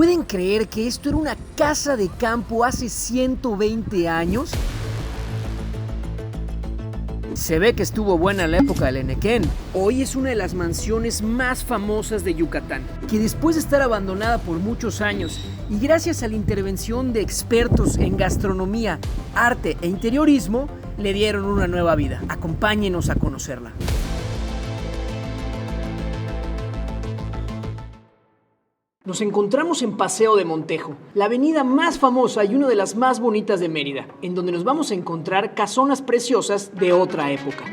¿Pueden creer que esto era una casa de campo hace 120 años? Se ve que estuvo buena en la época del Enequén. Hoy es una de las mansiones más famosas de Yucatán, que después de estar abandonada por muchos años y gracias a la intervención de expertos en gastronomía, arte e interiorismo, le dieron una nueva vida. Acompáñenos a conocerla. Nos encontramos en Paseo de Montejo, la avenida más famosa y una de las más bonitas de Mérida, en donde nos vamos a encontrar casonas preciosas de otra época.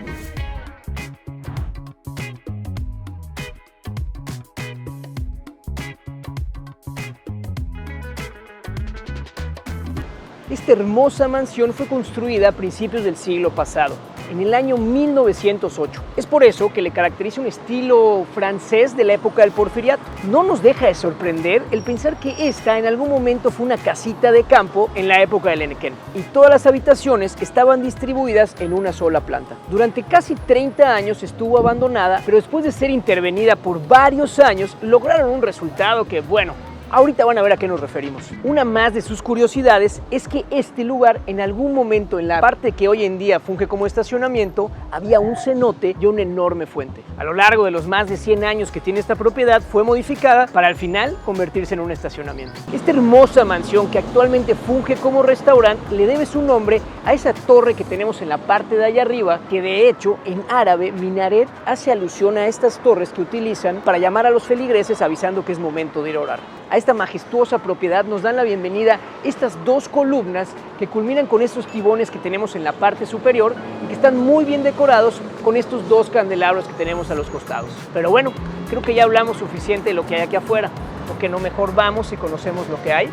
Esta hermosa mansión fue construida a principios del siglo pasado, en el año 1908. Es por eso que le caracteriza un estilo francés de la época del Porfiriato. No nos deja de sorprender el pensar que esta en algún momento fue una casita de campo en la época del Enequén, y todas las habitaciones estaban distribuidas en una sola planta. Durante casi 30 años estuvo abandonada, pero después de ser intervenida por varios años, lograron un resultado que, bueno, ahorita van a ver a qué nos referimos. Una más de sus curiosidades es que este lugar, en algún momento en la parte que hoy en día funge como estacionamiento, había un cenote y una enorme fuente. A lo largo de los más de 100 años que tiene esta propiedad, fue modificada para al final convertirse en un estacionamiento. Esta hermosa mansión, que actualmente funge como restaurante, le debe su nombre a esa torre que tenemos en la parte de allá arriba, que de hecho en árabe minaret hace alusión a estas torres que utilizan para llamar a los feligreses avisando que es momento de ir a orar. A esta majestuosa propiedad nos dan la bienvenida estas dos columnas que culminan con estos tibones que tenemos en la parte superior y que están muy bien decorados con estos dos candelabros que tenemos a los costados. Pero bueno, creo que ya hablamos suficiente de lo que hay aquí afuera, porque no mejor vamos y conocemos lo que hay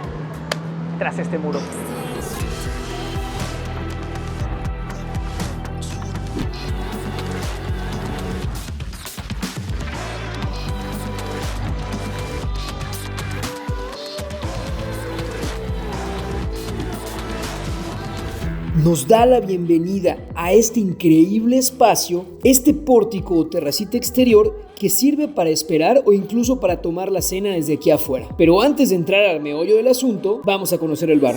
tras este muro. Nos da la bienvenida a este increíble espacio, este pórtico o terracita exterior que sirve para esperar o incluso para tomar la cena desde aquí afuera. Pero antes de entrar al meollo del asunto, vamos a conocer el bar.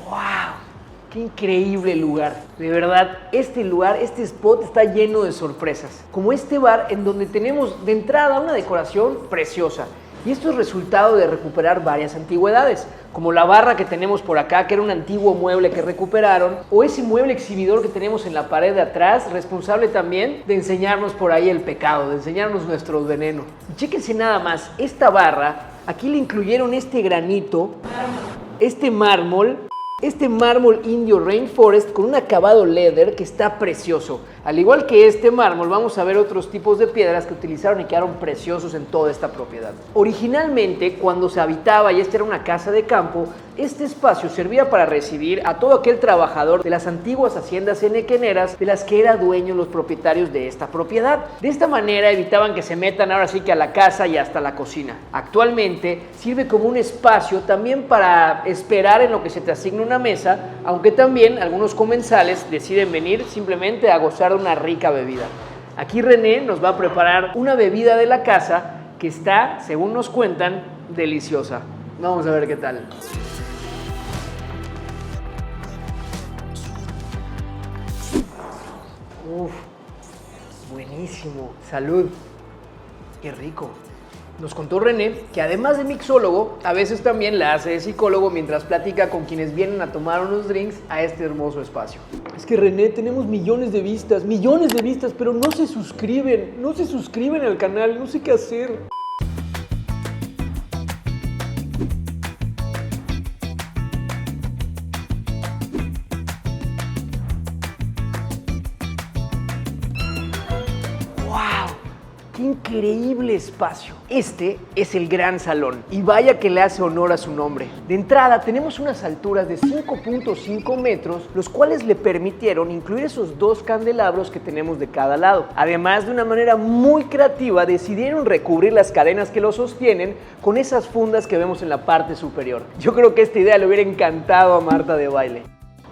¡Wow! ¡Qué increíble lugar! De verdad, este lugar, este spot está lleno de sorpresas. Como este bar en donde tenemos de entrada una decoración preciosa. Y esto es resultado de recuperar varias antigüedades, como la barra que tenemos por acá, que era un antiguo mueble que recuperaron, o ese mueble exhibidor que tenemos en la pared de atrás, responsable también de enseñarnos por ahí el pecado, de enseñarnos nuestro veneno. Y chéquense nada más, esta barra, aquí le incluyeron este granito, este mármol indio Rainforest con un acabado leather que está precioso. Al igual que este mármol, vamos a ver otros tipos de piedras que utilizaron y quedaron preciosos en toda esta propiedad. Originalmente, cuando se habitaba y esta era una casa de campo, este espacio servía para recibir a todo aquel trabajador de las antiguas haciendas enequeneras de las que eran dueños los propietarios de esta propiedad. De esta manera evitaban que se metan ahora sí que a la casa y hasta la cocina. Actualmente sirve como un espacio también para esperar en lo que se te asigna una mesa, aunque también algunos comensales deciden venir simplemente a gozar de una rica bebida. Aquí René nos va a preparar una bebida de la casa que está, según nos cuentan, deliciosa. Vamos a ver qué tal. Uf, buenísimo. Salud. Qué rico. Nos contó René que además de mixólogo, a veces también la hace de psicólogo mientras platica con quienes vienen a tomar unos drinks a este hermoso espacio. Es que René, tenemos millones de vistas, pero no se suscriben al canal, no sé qué hacer. ¡Qué increíble espacio! Este es el gran salón y vaya que le hace honor a su nombre. De entrada tenemos unas alturas de 5.5 metros, los cuales le permitieron incluir esos dos candelabros que tenemos de cada lado. Además, de una manera muy creativa, decidieron recubrir las cadenas que lo sostienen con esas fundas que vemos en la parte superior. Yo creo que esta idea le hubiera encantado a Marta de Baile.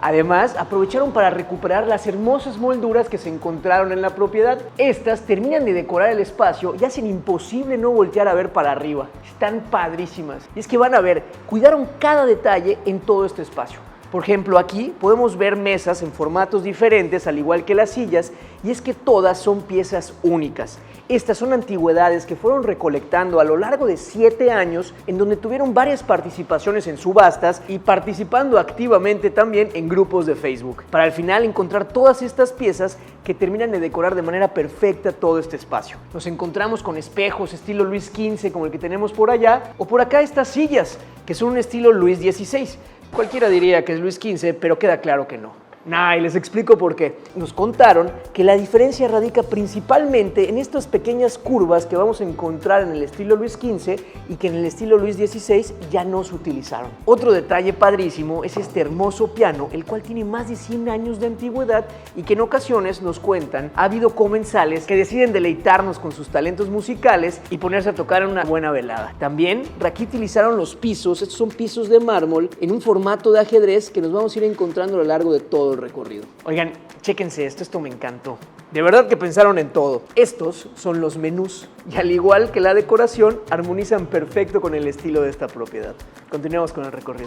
Además, aprovecharon para recuperar las hermosas molduras que se encontraron en la propiedad. Estas terminan de decorar el espacio y hacen imposible no voltear a ver para arriba. Están padrísimas. Y es que van a ver, cuidaron cada detalle en todo este espacio. Por ejemplo, aquí podemos ver mesas en formatos diferentes, al igual que las sillas, y es que todas son piezas únicas. Estas son antigüedades que fueron recolectando a lo largo de 7 años, en donde tuvieron varias participaciones en subastas y participando activamente también en grupos de Facebook, para al final encontrar todas estas piezas que terminan de decorar de manera perfecta todo este espacio. Nos encontramos con espejos estilo Luis XV, como el que tenemos por allá, o por acá estas sillas, que son un estilo Luis XVI. Cualquiera diría que es Luis XV, pero queda claro que no. Y les explico por qué. Nos contaron que la diferencia radica principalmente en estas pequeñas curvas que vamos a encontrar en el estilo Luis XV y que en el estilo Luis XVI ya no se utilizaron. Otro detalle padrísimo es este hermoso piano, el cual tiene más de 100 años de antigüedad y que en ocasiones nos cuentan ha habido comensales que deciden deleitarnos con sus talentos musicales y ponerse a tocar en una buena velada. También aquí utilizaron los pisos, estos son pisos de mármol en un formato de ajedrez que nos vamos a ir encontrando a lo largo de todo el recorrido. Oigan, chéquense esto me encantó. De verdad que pensaron en todo. Estos son los menús y al igual que la decoración, armonizan perfecto con el estilo de esta propiedad. Continuemos con el recorrido.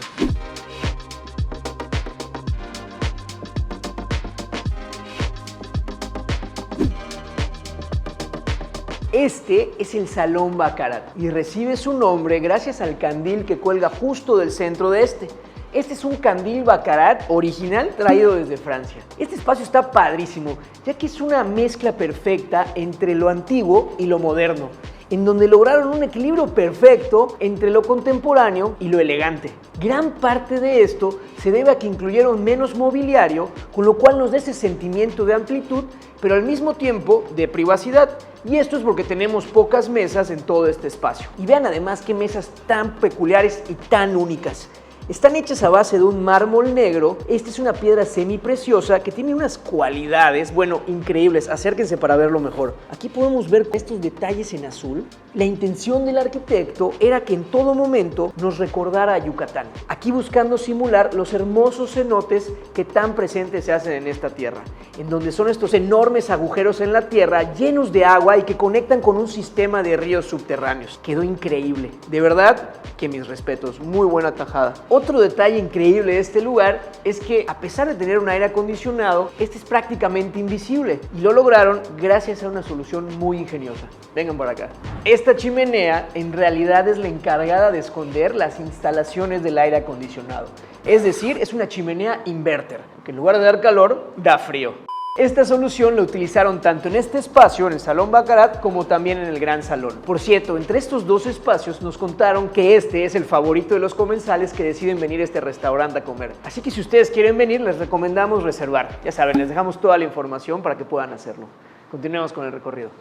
Este es el Salón Baccarat y recibe su nombre gracias al candil que cuelga justo del centro de este. Este es un candil Baccarat original traído desde Francia. Este espacio está padrísimo, ya que es una mezcla perfecta entre lo antiguo y lo moderno, en donde lograron un equilibrio perfecto entre lo contemporáneo y lo elegante. Gran parte de esto se debe a que incluyeron menos mobiliario, con lo cual nos da ese sentimiento de amplitud, pero al mismo tiempo de privacidad. Y esto es porque tenemos pocas mesas en todo este espacio. Y vean además qué mesas tan peculiares y tan únicas. Están hechas a base de un mármol negro. Esta es una piedra semipreciosa que tiene unas cualidades, bueno, increíbles. Acérquense para verlo mejor. Aquí podemos ver estos detalles en azul. La intención del arquitecto era que en todo momento nos recordara a Yucatán. Aquí buscando simular los hermosos cenotes que tan presentes se hacen en esta tierra, en donde son estos enormes agujeros en la tierra llenos de agua y que conectan con un sistema de ríos subterráneos. Quedó increíble. De verdad que mis respetos. Muy buena tajada. Otro detalle increíble de este lugar es que a pesar de tener un aire acondicionado, este es prácticamente invisible y lo lograron gracias a una solución muy ingeniosa. Vengan por acá. Esta chimenea en realidad es la encargada de esconder las instalaciones del aire acondicionado. Es decir, es una chimenea inverter, que en lugar de dar calor, da frío. Esta solución la utilizaron tanto en este espacio, en el Salón Baccarat, como también en el Gran Salón. Por cierto, entre estos dos espacios nos contaron que este es el favorito de los comensales que deciden venir a este restaurante a comer. Así que si ustedes quieren venir, les recomendamos reservar. Ya saben, les dejamos toda la información para que puedan hacerlo. Continuemos con el recorrido.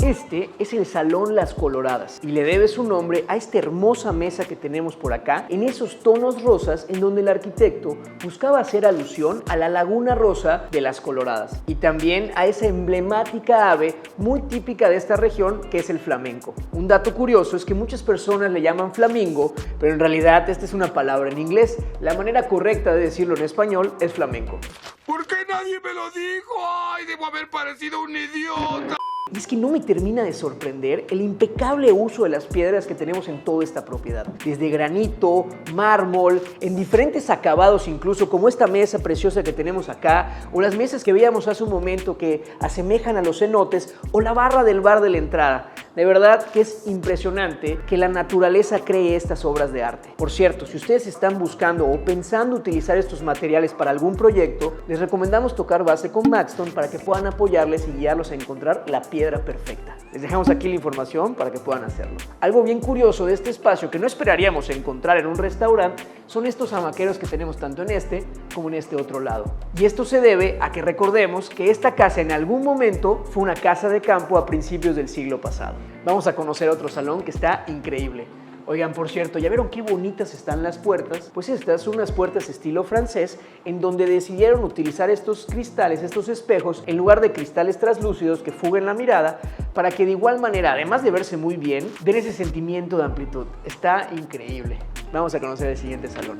Este es el Salón Las Coloradas y le debe su nombre a esta hermosa mesa que tenemos por acá en esos tonos rosas en donde el arquitecto buscaba hacer alusión a la laguna rosa de Las Coloradas y también a esa emblemática ave muy típica de esta región que es el flamenco. Un dato curioso es que muchas personas le llaman flamingo, pero en realidad esta es una palabra en inglés. La manera correcta de decirlo en español es flamenco. ¿Por qué nadie me lo dijo? ¡Ay, debo haber parecido un idiota! Y es que no me termina de sorprender el impecable uso de las piedras que tenemos en toda esta propiedad. Desde granito, mármol, en diferentes acabados incluso, como esta mesa preciosa que tenemos acá, o las mesas que veíamos hace un momento que asemejan a los cenotes, o la barra del bar de la entrada. De verdad que es impresionante que la naturaleza cree estas obras de arte. Por cierto, si ustedes están buscando o pensando utilizar estos materiales para algún proyecto, les recomendamos tocar base con Maxstone para que puedan apoyarles y guiarlos a encontrar la piedra perfecta. Les dejamos aquí la información para que puedan hacerlo. Algo bien curioso de este espacio que no esperaríamos encontrar en un restaurante son estos hamaqueros que tenemos tanto en este como en este otro lado. Y esto se debe a que recordemos que esta casa en algún momento fue una casa de campo a principios del siglo pasado. Vamos a conocer otro salón que está increíble. Oigan, por cierto, ¿ya vieron qué bonitas están las puertas? Pues estas son unas puertas estilo francés en donde decidieron utilizar estos cristales, estos espejos, en lugar de cristales translúcidos que fuguen la mirada, para que de igual manera, además de verse muy bien, den ese sentimiento de amplitud. Está increíble. Vamos a conocer el siguiente salón.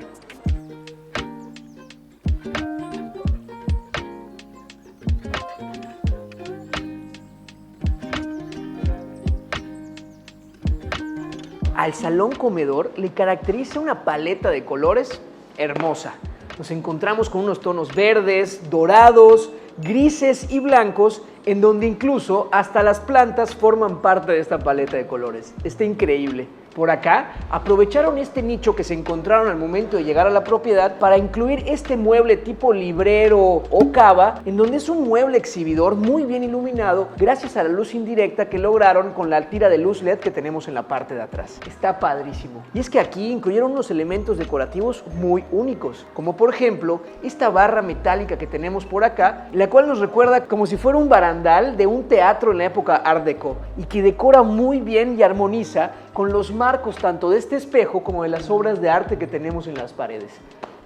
Al salón comedor le caracteriza una paleta de colores hermosa. Nos encontramos con unos tonos verdes, dorados, grises y blancos, en donde incluso hasta las plantas forman parte de esta paleta de colores. Está increíble. Por acá aprovecharon este nicho que se encontraron al momento de llegar a la propiedad para incluir este mueble tipo librero o cava, en donde es un mueble exhibidor muy bien iluminado gracias a la luz indirecta que lograron con la tira de luz LED que tenemos en la parte de atrás. Está padrísimo. Y es que aquí incluyeron unos elementos decorativos muy únicos, como por ejemplo esta barra metálica que tenemos por acá, la cual nos recuerda como si fuera un barandal de un teatro en la época Art Deco y que decora muy bien y armoniza con los marcos tanto de este espejo como de las obras de arte que tenemos en las paredes.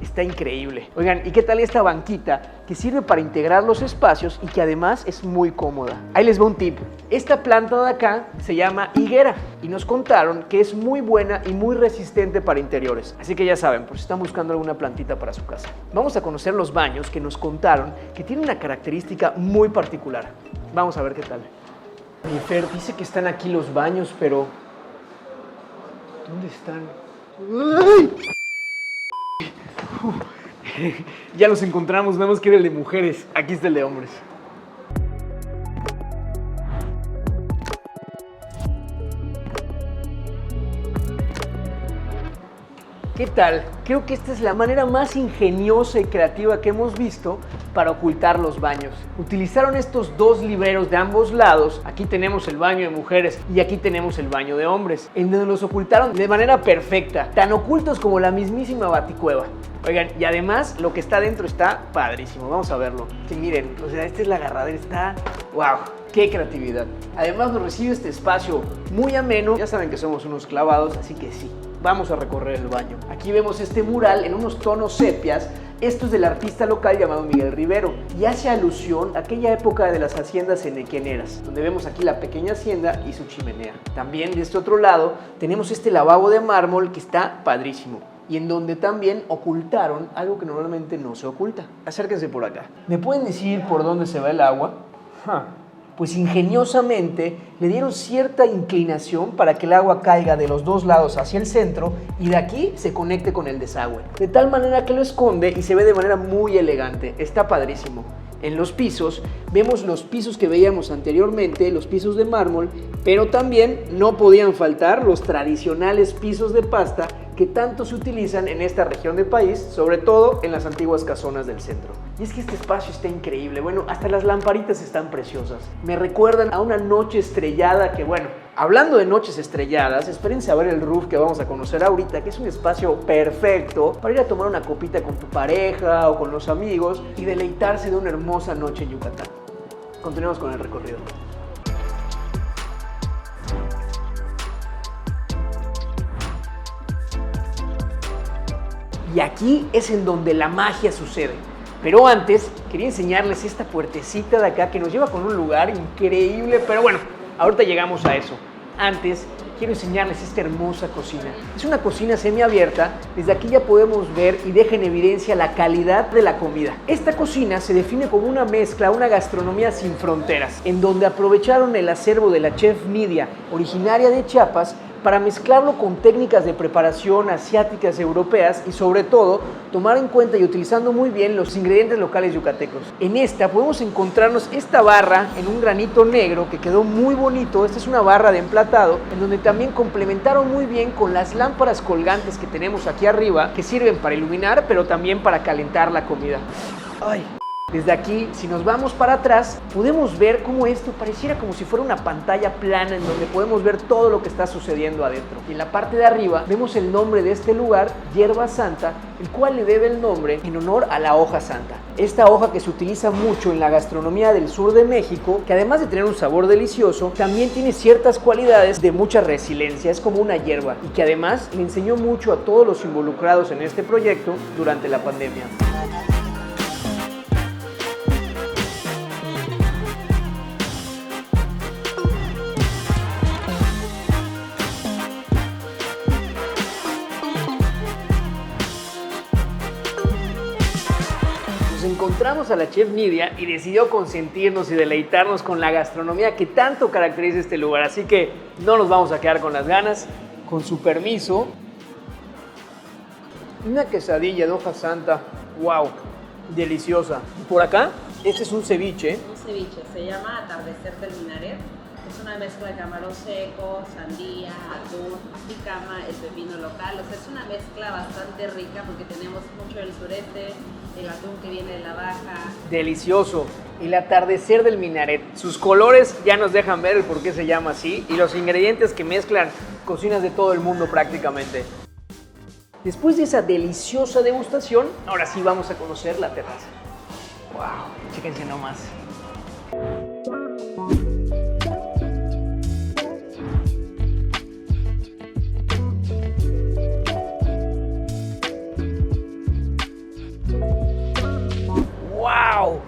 Está increíble. Oigan, ¿y qué tal esta banquita que sirve para integrar los espacios y que además es muy cómoda? Ahí les va un tip. Esta planta de acá se llama higuera y nos contaron que es muy buena y muy resistente para interiores. Así que ya saben, por si están buscando alguna plantita para su casa. Vamos a conocer los baños que nos contaron que tienen una característica muy particular. Vamos a ver qué tal. Mi Fer dice que están aquí los baños, pero ¿dónde están? Ya los encontramos, vemos que era el de mujeres. Aquí está el de hombres. ¿Qué tal? Creo que esta es la manera más ingeniosa y creativa que hemos visto para ocultar los baños. Utilizaron estos dos libreros de ambos lados. Aquí tenemos el baño de mujeres y aquí tenemos el baño de hombres, en donde los ocultaron de manera perfecta, tan ocultos como la mismísima Baticueva. Oigan, y además lo que está dentro está padrísimo. Vamos a verlo. Que miren, o sea, esta es la agarradera, está... ¡Wow! ¡Qué creatividad! Además nos recibe este espacio muy ameno. Ya saben que somos unos clavados, así que sí, vamos a recorrer el baño. Aquí vemos este mural en unos tonos sepias. Esto es del artista local llamado Miguel Rivero y hace alusión a aquella época de las haciendas enequeneras, donde vemos aquí la pequeña hacienda y su chimenea. También de este otro lado tenemos este lavabo de mármol que está padrísimo y en donde también ocultaron algo que normalmente no se oculta. Acérquense por acá. ¿Me pueden decir por dónde se va el agua? Pues ingeniosamente le dieron cierta inclinación para que el agua caiga de los dos lados hacia el centro y de aquí se conecte con el desagüe. De tal manera que lo esconde y se ve de manera muy elegante. Está padrísimo. En los pisos vemos los pisos que veíamos anteriormente, los pisos de mármol, pero también no podían faltar los tradicionales pisos de pasta que tanto se utilizan en esta región del país, sobre todo en las antiguas casonas del centro. Y es que este espacio está increíble. Bueno, hasta las lamparitas están preciosas. Me recuerdan a una noche estrellada que, bueno, hablando de noches estrelladas, espérense a ver el roof que vamos a conocer ahorita, que es un espacio perfecto para ir a tomar una copita con tu pareja o con los amigos y deleitarse de una hermosa noche en Yucatán. Continuemos con el recorrido. Y aquí es en donde la magia sucede. Pero antes, quería enseñarles esta puertecita de acá que nos lleva con un lugar increíble. Pero bueno, ahorita llegamos a eso. Antes, quiero enseñarles esta hermosa cocina. Es una cocina semiabierta. Desde aquí ya podemos ver y deja en evidencia la calidad de la comida. Esta cocina se define como una mezcla, una gastronomía sin fronteras, en donde aprovecharon el acervo de la chef Nidia, originaria de Chiapas, para mezclarlo con técnicas de preparación asiáticas, europeas y sobre todo tomar en cuenta y utilizando muy bien los ingredientes locales yucatecos. En esta podemos encontrarnos esta barra en un granito negro que quedó muy bonito. Esta es una barra de emplatado en donde también complementaron muy bien con las lámparas colgantes que tenemos aquí arriba que sirven para iluminar pero también para calentar la comida. ¡Ay! Desde aquí, si nos vamos para atrás, podemos ver cómo esto pareciera como si fuera una pantalla plana en donde podemos ver todo lo que está sucediendo adentro. Y en la parte de arriba vemos el nombre de este lugar, Hierba Santa, el cual le debe el nombre en honor a la hoja santa. Esta hoja que se utiliza mucho en la gastronomía del sur de México, que además de tener un sabor delicioso, también tiene ciertas cualidades de mucha resiliencia, es como una hierba, y que además le enseñó mucho a todos los involucrados en este proyecto durante la pandemia. Encontramos a la chef Nidia y decidió consentirnos y deleitarnos con la gastronomía que tanto caracteriza este lugar, así que no nos vamos a quedar con las ganas. Con su permiso, una quesadilla de hoja santa, wow, deliciosa. Por acá, este es un ceviche. Un ceviche, se llama Atardecer del Minaret. Es una mezcla de camarón seco, sandía, atún, jicama, el pepino local. O sea, es una mezcla bastante rica porque tenemos mucho del sureste, el atún que viene de la baja. Delicioso. El atardecer del Minaret. Sus colores ya nos dejan ver el por qué se llama así y los ingredientes que mezclan cocinas de todo el mundo prácticamente. Después de esa deliciosa degustación, ahora sí vamos a conocer la terraza. ¡Wow! Chéquense nomás. ¡Wow!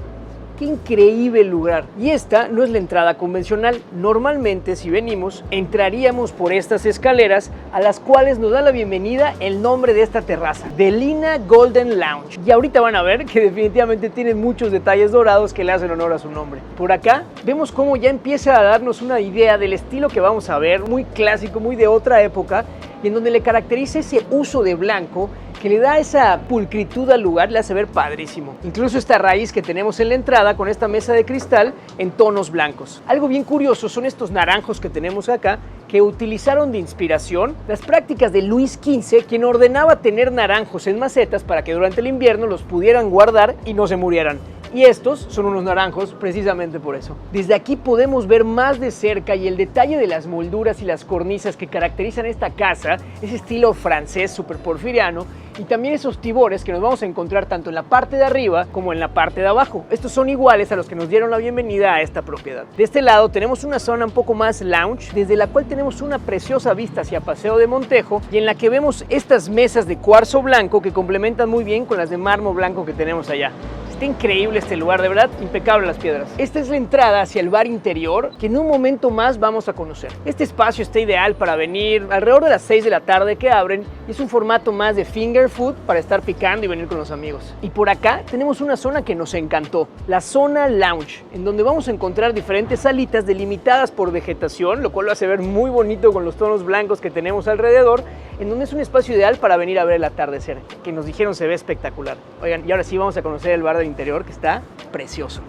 ¡Qué increíble lugar! Y esta no es la entrada convencional. Normalmente, si venimos, entraríamos por estas escaleras a las cuales nos da la bienvenida el nombre de esta terraza, Delina Golden Lounge. Y ahorita van a ver que definitivamente tiene muchos detalles dorados que le hacen honor a su nombre. Por acá vemos cómo ya empieza a darnos una idea del estilo que vamos a ver, muy clásico, muy de otra época, y en donde le caracteriza ese uso de blanco que le da esa pulcritud al lugar, le hace ver padrísimo. Incluso esta raíz que tenemos en la entrada con esta mesa de cristal en tonos blancos. Algo bien curioso son estos naranjos que tenemos acá, que utilizaron de inspiración las prácticas de Luis XV, quien ordenaba tener naranjos en macetas para que durante el invierno los pudieran guardar y no se murieran. Y estos son unos naranjos precisamente por eso. Desde aquí podemos ver más de cerca y el detalle de las molduras y las cornisas que caracterizan esta casa, ese estilo francés súper porfiriano, y también esos tibores que nos vamos a encontrar tanto en la parte de arriba como en la parte de abajo. Estos son iguales a los que nos dieron la bienvenida a esta propiedad. De este lado tenemos una zona un poco más lounge, desde la cual tenemos una preciosa vista hacia Paseo de Montejo y en la que vemos estas mesas de cuarzo blanco que complementan muy bien con las de mármol blanco que tenemos allá. Está increíble este lugar, de verdad, impecable las piedras. Esta es la entrada hacia el bar interior que en un momento más vamos a conocer. Este espacio está ideal para venir alrededor de las 6 de la tarde que abren y es un formato más de finger food para estar picando y venir con los amigos. Y por acá tenemos una zona que nos encantó, la zona lounge, en donde vamos a encontrar diferentes salitas delimitadas por vegetación, lo cual lo hace ver muy bonito con los tonos blancos que tenemos alrededor, en donde es un espacio ideal para venir a ver el atardecer, que nos dijeron se ve espectacular. Oigan, y ahora sí vamos a conocer el bar del interior que está precioso.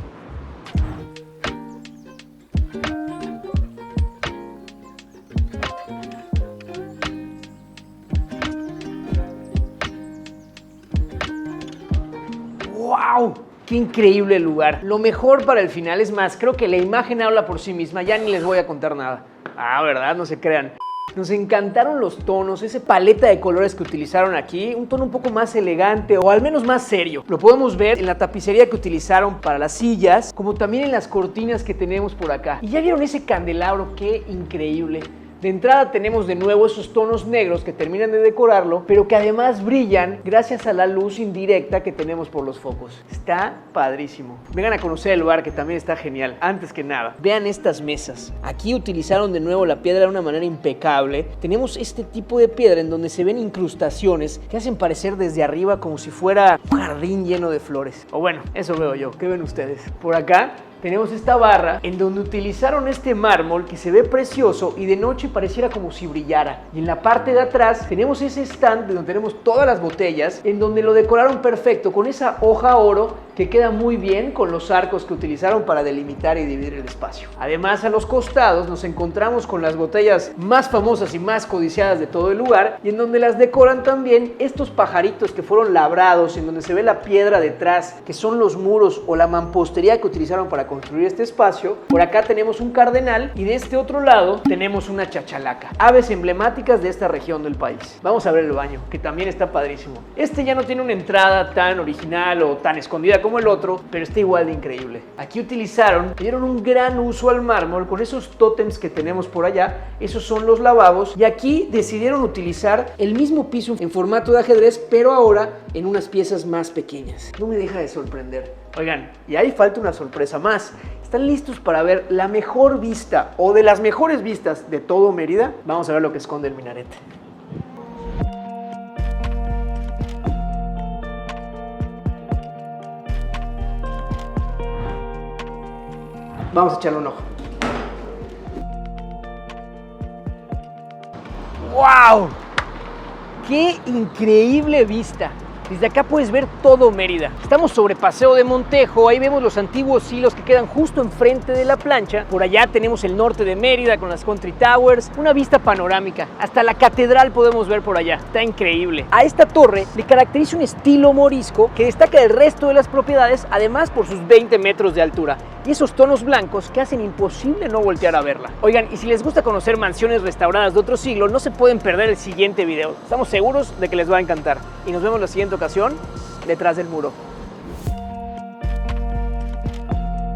¡Wow! ¡Qué increíble lugar! Lo mejor para el final, es más, creo que la imagen habla por sí misma, ya ni les voy a contar nada. Ah, ¿verdad? No se crean. Nos encantaron los tonos, esa paleta de colores que utilizaron aquí, un tono un poco más elegante o al menos más serio. Lo podemos ver en la tapicería que utilizaron para las sillas, como también en las cortinas que tenemos por acá. Y ya vieron ese candelabro, qué increíble. De entrada tenemos de nuevo esos tonos negros que terminan de decorarlo, pero que además brillan gracias a la luz indirecta que tenemos por los focos. Está padrísimo. Vengan a conocer el lugar que también está genial. Antes que nada, vean estas mesas. Aquí utilizaron de nuevo la piedra de una manera impecable. Tenemos este tipo de piedra en donde se ven incrustaciones que hacen parecer desde arriba como si fuera un jardín lleno de flores. O bueno, eso veo yo. ¿Qué ven ustedes? Por acá tenemos esta barra en donde utilizaron este mármol que se ve precioso y de noche pareciera como si brillara. Y en la parte de atrás tenemos ese stand donde tenemos todas las botellas en donde lo decoraron perfecto con esa hoja oro que queda muy bien con los arcos que utilizaron para delimitar y dividir el espacio. Además, a los costados nos encontramos con las botellas más famosas y más codiciadas de todo el lugar, y en donde las decoran también estos pajaritos que fueron labrados, en donde se ve la piedra detrás, que son los muros o la mampostería que utilizaron para construir este espacio. Por acá tenemos un cardenal y de este otro lado tenemos una chachalaca, aves emblemáticas de esta región del país. Vamos a ver el baño, que también está padrísimo. Este ya no tiene una entrada tan original o tan escondida como el otro, pero está igual de increíble. Aquí le dieron un gran uso al mármol con esos tótems que tenemos por allá. Esos son los lavabos, y aquí decidieron utilizar el mismo piso en formato de ajedrez, pero ahora en unas piezas más pequeñas. No me deja de sorprender. Oigan, y ahí falta una sorpresa más. ¿Están listos para ver la mejor vista o de las mejores vistas de todo Mérida? Vamos a ver lo que esconde el minarete. Vamos a echarle un ojo. ¡Wow! ¡Qué increíble vista! Desde acá puedes ver todo Mérida. Estamos sobre Paseo de Montejo, ahí vemos los antiguos silos que quedan justo enfrente de la plancha. Por allá tenemos el norte de Mérida con las Country Towers, una vista panorámica. Hasta la catedral podemos ver por allá, está increíble. A esta torre le caracteriza un estilo morisco que destaca del resto de las propiedades, además por sus 20 metros de altura y esos tonos blancos que hacen imposible no voltear a verla. Oigan, y si les gusta conocer mansiones restauradas de otro siglo, no se pueden perder el siguiente video. Estamos seguros de que les va a encantar. Y nos vemos la siguiente ocasión, detrás del muro.